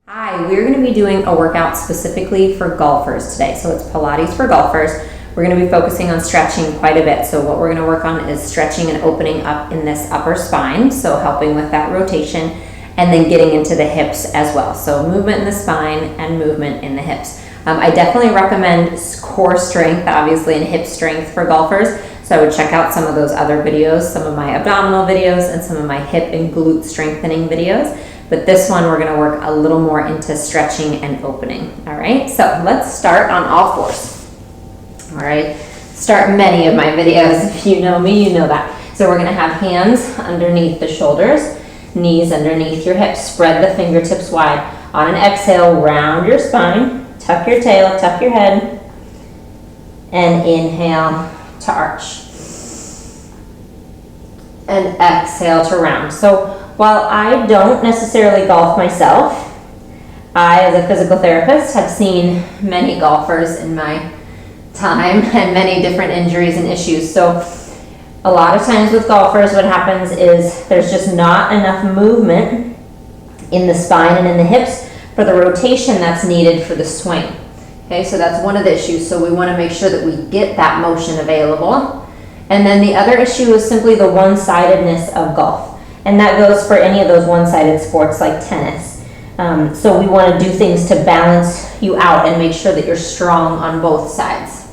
Hi, we're going to be doing a workout specifically for golfers today. So it's Pilates for golfers. We're going to be focusing on stretching quite a bit. So what we're going to work on is stretching and opening up in this upper spine. So helping with that rotation and then getting into the hips as well. So movement in the spine and movement in the hips. I definitely recommend core strength, obviously, and hip strength for golfers. So I would check out some of those other videos, some of my abdominal videos and some of my hip and glute strengthening videos. But this one, we're gonna work a little more into stretching and opening, all right? So let's start on all fours, all right? Start many of my videos. If you know me, you know that. So we're gonna have hands underneath the shoulders, knees underneath your hips. Spread the fingertips wide. On an exhale, round your spine, tuck your tail, tuck your head, and inhale to arch. And exhale to round. So while I don't necessarily golf myself, I, as a physical therapist, have seen many golfers in my time and many different injuries and issues. So a lot of times with golfers, what happens is there's just not enough movement in the spine and in the hips for the rotation that's needed for the swing. Okay, so that's one of the issues. So we want to make sure that we get that motion available. And then the other issue is simply the one-sidedness of golf. And that goes for any of those one-sided sports like tennis. So we want to do things to balance you out and make sure that you're strong on both sides.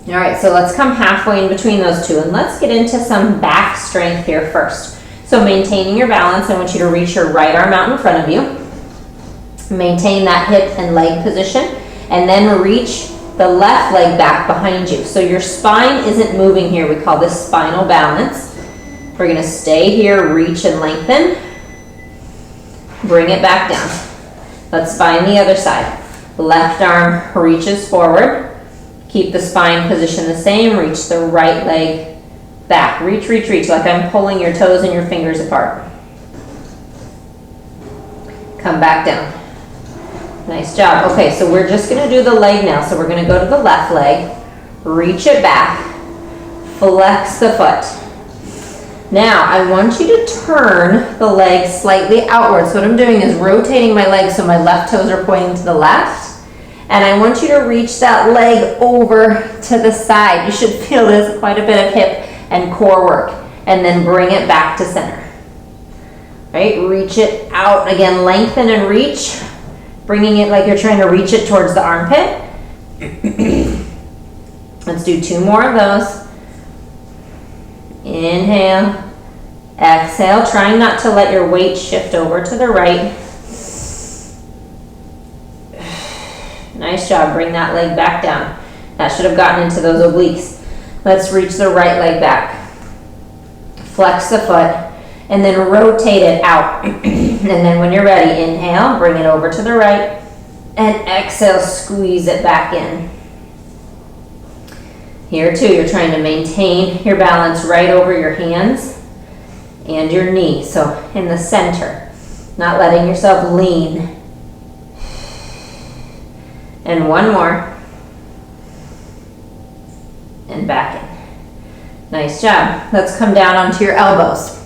All right, so let's come halfway in between those two and let's get into some back strength here first. So maintaining your balance, I want you to reach your right arm out in front of you. Maintain that hip and leg position and then reach the left leg back behind you. So your spine isn't moving here. We call this spinal balance. We're going to stay here, reach and lengthen. Bring it back down. Let's find the other side. Left arm reaches forward. Keep the spine position the same. Reach the right leg back. Reach, reach, reach, like I'm pulling your toes and your fingers apart. Come back down. Nice job. Okay, so we're just going to do the leg now. So we're going to go to the left leg. Reach it back. Flex the foot. Now, I want you to turn the leg slightly outward. So what I'm doing is rotating my leg so my left toes are pointing to the left. And I want you to reach that leg over to the side. You should feel this, quite a bit of hip and core work. And then bring it back to center. Right? Reach it out. Again, lengthen and reach. Bringing it like you're trying to reach it towards the armpit. Let's do 2 more of those. Inhale, exhale, trying not to let your weight shift over to the right. Nice job, bring that leg back down. That should have gotten into those obliques. Let's reach the right leg back. Flex the foot, and then rotate it out. And then when you're ready, inhale, bring it over to the right, and exhale, squeeze it back in. Here too, you're trying to maintain your balance right over your hands and your knee. So in the center, not letting yourself lean. And one more. And back in. Nice job. Let's come down onto your elbows.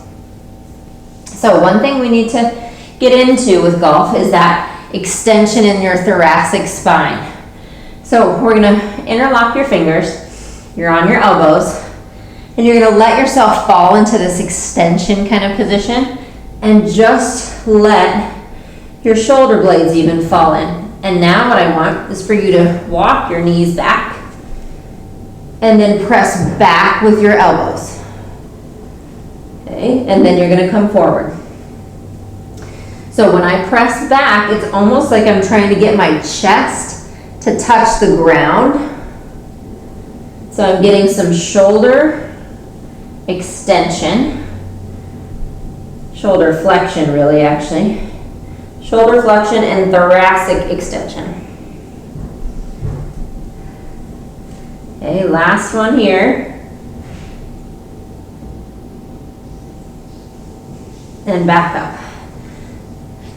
So one thing we need to get into with golf is that extension in your thoracic spine. So we're going to interlock your fingers. You're on your elbows, and you're going to let yourself fall into this extension kind of position, and just let your shoulder blades even fall in. And now what I want is for you to walk your knees back, and then press back with your elbows. Okay, and then you're going to come forward. So when I press back, it's almost like I'm trying to get my chest to touch the ground. So I'm getting some shoulder extension, shoulder flexion really actually, shoulder flexion and thoracic extension. Okay, last one here. And back up.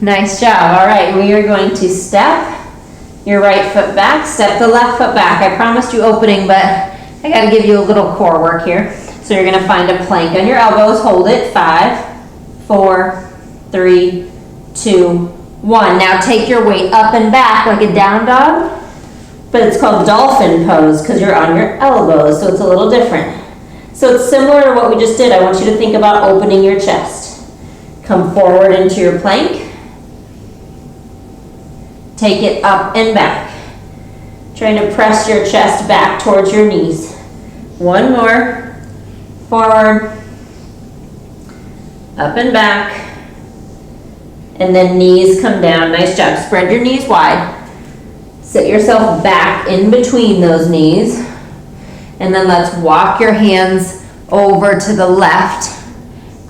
Nice job. All right, we are going to step your right foot back, step the left foot back. I promised you opening, but I got to give you a little core work here. So you're going to find a plank on your elbows. Hold it. 5, 4, 3, 2, 1. Now take your weight up and back like a down dog, but it's called dolphin pose because you're on your elbows, so it's a little different. So it's similar to what we just did. I want you to think about opening your chest. Come forward into your plank. Take it up and back. Trying to press your chest back towards your knees. 1 more. Forward. Up and back. And then knees come down. Nice job. Spread your knees wide. Sit yourself back in between those knees. And then let's walk your hands over to the left,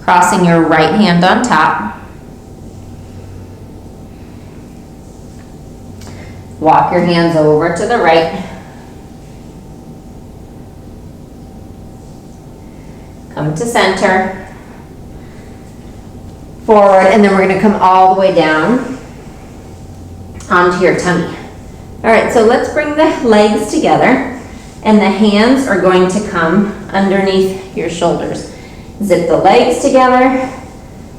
crossing your right hand on top. Walk your hands over to the right. Come to center. Forward, and then we're going to come all the way down onto your tummy. All right, so let's bring the legs together, and the hands are going to come underneath your shoulders. Zip the legs together,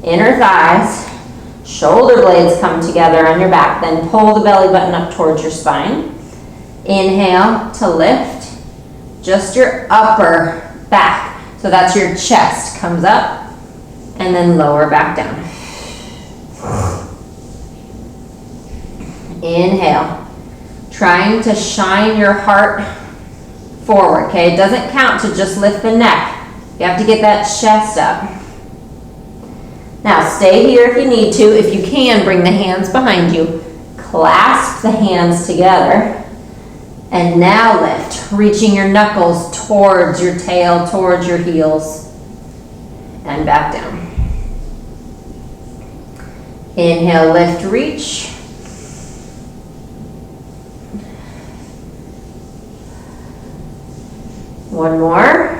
inner thighs, shoulder blades come together on your back, then pull the belly button up towards your spine. Inhale to lift, just your upper back, so that's your chest comes up, and then lower back down. Inhale, trying to shine your heart forward, okay? It doesn't count to just lift the neck. You have to get that chest up. Now stay here if you need to. If you can, bring the hands behind you. Clasp the hands together. And now lift, reaching your knuckles towards your tail, towards your heels. And back down. Inhale, lift, reach. One more.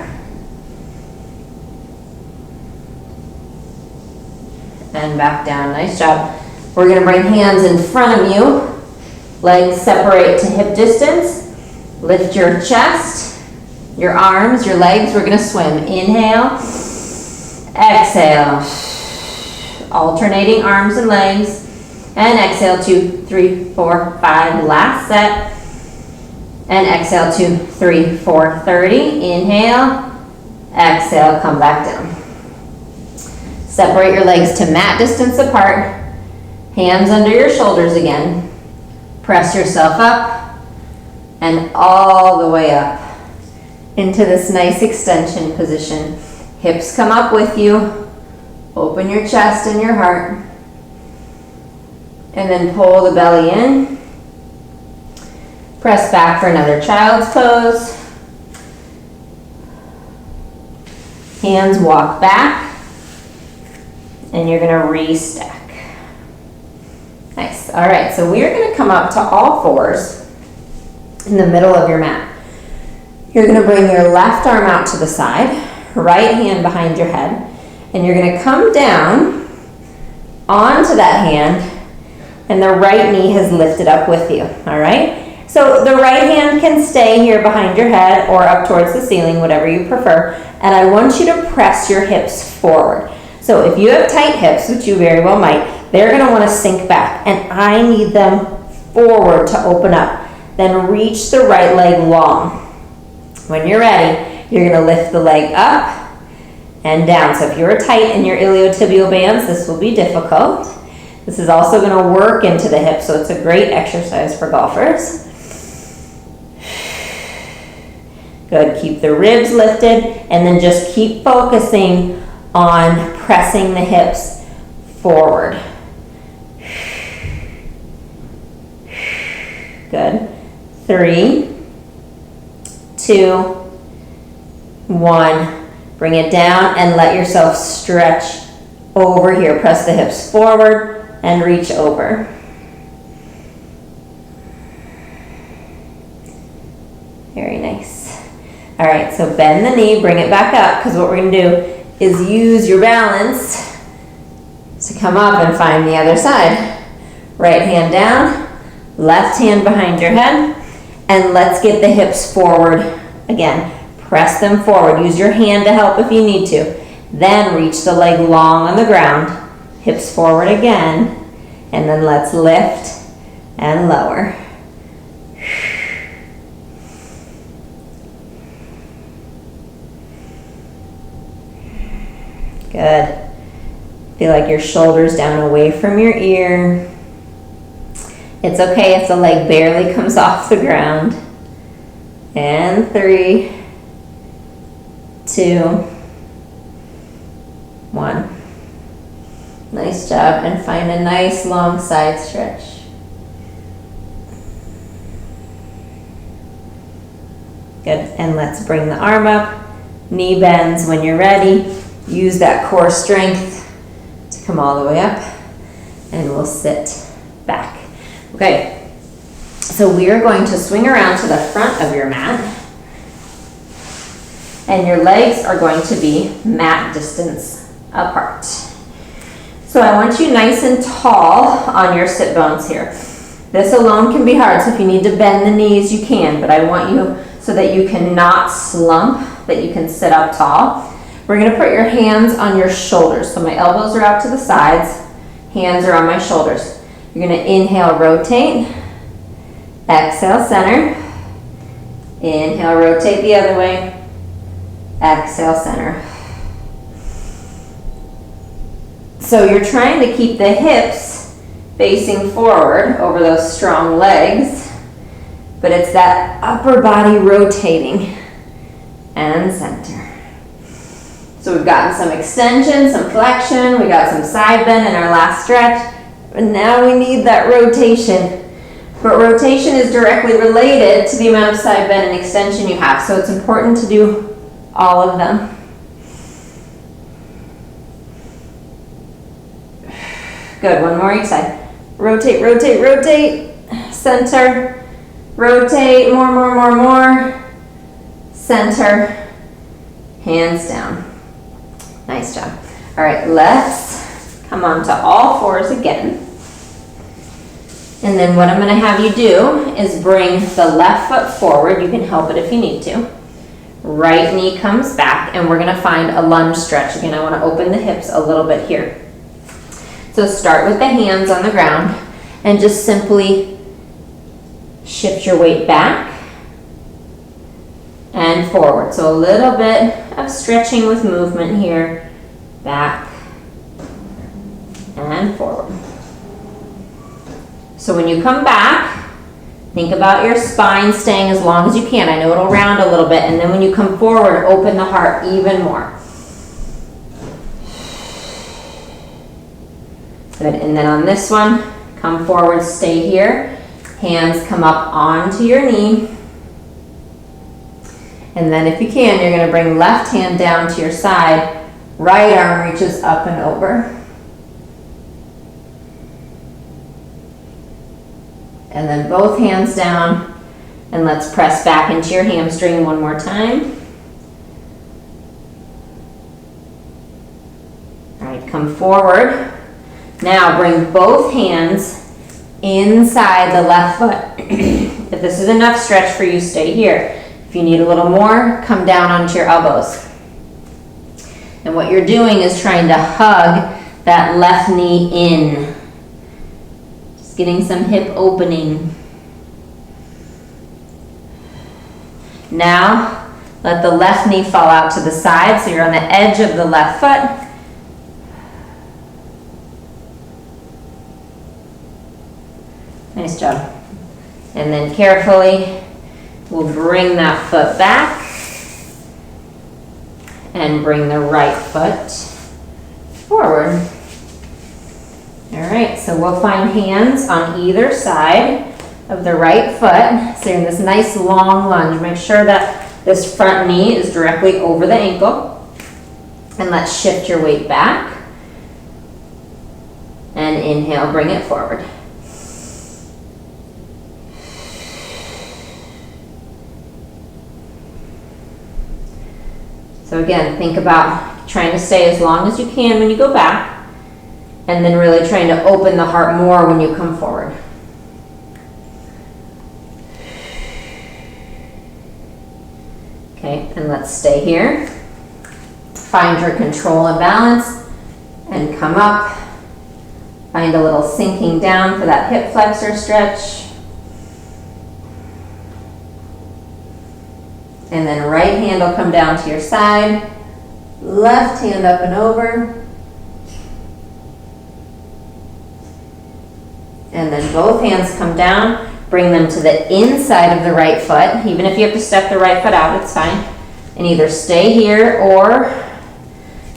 And back down. Nice job. We're going to bring hands in front of you. Legs separate to hip distance. Lift your chest, your arms, your legs. We're going to swim. Inhale. Exhale. Alternating arms and legs. And exhale, 2, 3, 4, 5. Last set. And exhale, 2, 3, 4, 30. Inhale. Exhale, come back down. Separate your legs to mat distance apart. Hands under your shoulders again. Press yourself up and all the way up into this nice extension position. Hips come up with you. Open your chest and your heart. And then pull the belly in. Press back for another child's pose. Hands walk back. And you're going to restack. Nice. All right, so we are going to come up to all fours in the middle of your mat. You're going to bring your left arm out to the side, right hand behind your head, and you're going to come down onto that hand, and the right knee has lifted up with you. All right? So the right hand can stay here behind your head or up towards the ceiling, whatever you prefer, and I want you to press your hips forward. So if you have tight hips, which you very well might, they're going to want to sink back, and I need them forward to open up. Then reach the right leg long. When you're ready, you're going to lift the leg up and down. So if you're tight in your iliotibial bands, this will be difficult. This is also going to work into the hips, so it's a great exercise for golfers. Good. Keep the ribs lifted, and then just keep focusing on pressing the hips forward. Good. 3, 2, 1. Bring it down and let yourself stretch over here. Press the hips forward and reach over. Very nice. All right, so bend the knee, bring it back up, because what we're going to do is use your balance to come up and find the other side. Right hand down, left hand behind your head, and let's get the hips forward again. Press them forward. Use your hand to help if you need to. Then reach the leg long on the ground, hips forward again, And then let's lift and lower. Good. Feel like your shoulders down away from your ear. It's okay if the leg barely comes off the ground. And 3, 2, 1. Nice job. And find a nice long side stretch. Good. And let's bring the arm up. Knee bends when you're ready. Use that core strength to come all the way up. And we'll sit back. Okay. So we are going to swing around to the front of your mat. And your legs are going to be mat distance apart. So I want you nice and tall on your sit bones here. This alone can be hard, so if you need to bend the knees, you can, but I want you so that you can not slump, that you can sit up tall. We're gonna put your hands on your shoulders. So my elbows are out to the sides, hands are on my shoulders. You're gonna inhale, rotate, exhale, center, inhale, rotate the other way, exhale, center. So you're trying to keep the hips facing forward over those strong legs, but it's that upper body rotating and center. So we've gotten some extension, some flexion, we got some side bend in our last stretch, but now we need that rotation. But rotation is directly related to the amount of side bend and extension you have, so it's important to do all of them. Good, one more each side. Rotate, rotate, rotate, center, rotate, more, center, hands down. Nice job. All right, let's come on to all fours again. And then what I'm gonna have you do is bring the left foot forward. You can help it if you need to. Right knee comes back, and we're gonna find a lunge stretch. Again, I wanna open the hips a little bit here. So start with the hands on the ground and just simply shift your weight back and forward. So a little bit of stretching with movement here, back and forward. So when you come back, think about your spine staying as long as you can. I know it'll round a little bit, and then when you come forward, open the heart even more. Good, and then on this one, come forward, stay here. Hands come up onto your knee. And then if you can, you're gonna bring left hand down to your side. Right arm reaches up and over. And then both hands down. And let's press back into your hamstring one more time. All right, come forward. Now bring both hands inside the left foot. If this is enough stretch for you, stay here. If you need a little more, come down onto your elbows. And what you're doing is trying to hug that left knee in. Just getting some hip opening. Now, let the left knee fall out to the side, so you're on the edge of the left foot. Nice job. And then carefully, we'll bring that foot back and bring the right foot forward. All right, so we'll find hands on either side of the right foot. So you're in this nice long lunge. Make sure that this front knee is directly over the ankle. And let's shift your weight back. And inhale, bring it forward. So again, think about trying to stay as long as you can when you go back, and then really trying to open the heart more when you come forward. Okay, and let's stay here. Find your control and balance, and come up, Find a little sinking down for that hip flexor stretch. And then right hand will come down to your side. Left hand up and over. And then both hands come down. Bring them to the inside of the right foot. Even if you have to step the right foot out, it's fine. And either stay here or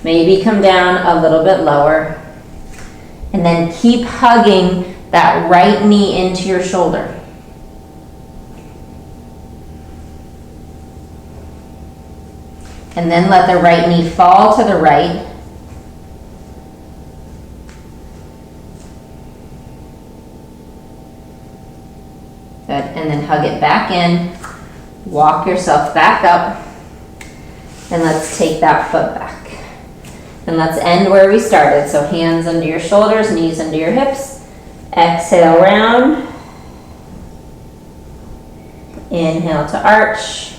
maybe come down a little bit lower. And then keep hugging that right knee into your shoulder. And then let the right knee fall to the right. Good, and then hug it back in. Walk yourself back up. And let's take that foot back. And let's end where we started. So hands under your shoulders, knees under your hips. Exhale, round. Inhale to arch.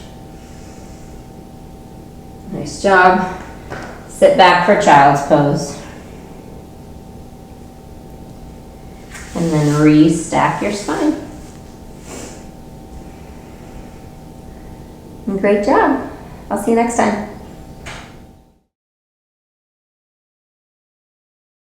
Nice job. Sit back for child's pose. And then re-stack your spine. And great job. I'll see you next time.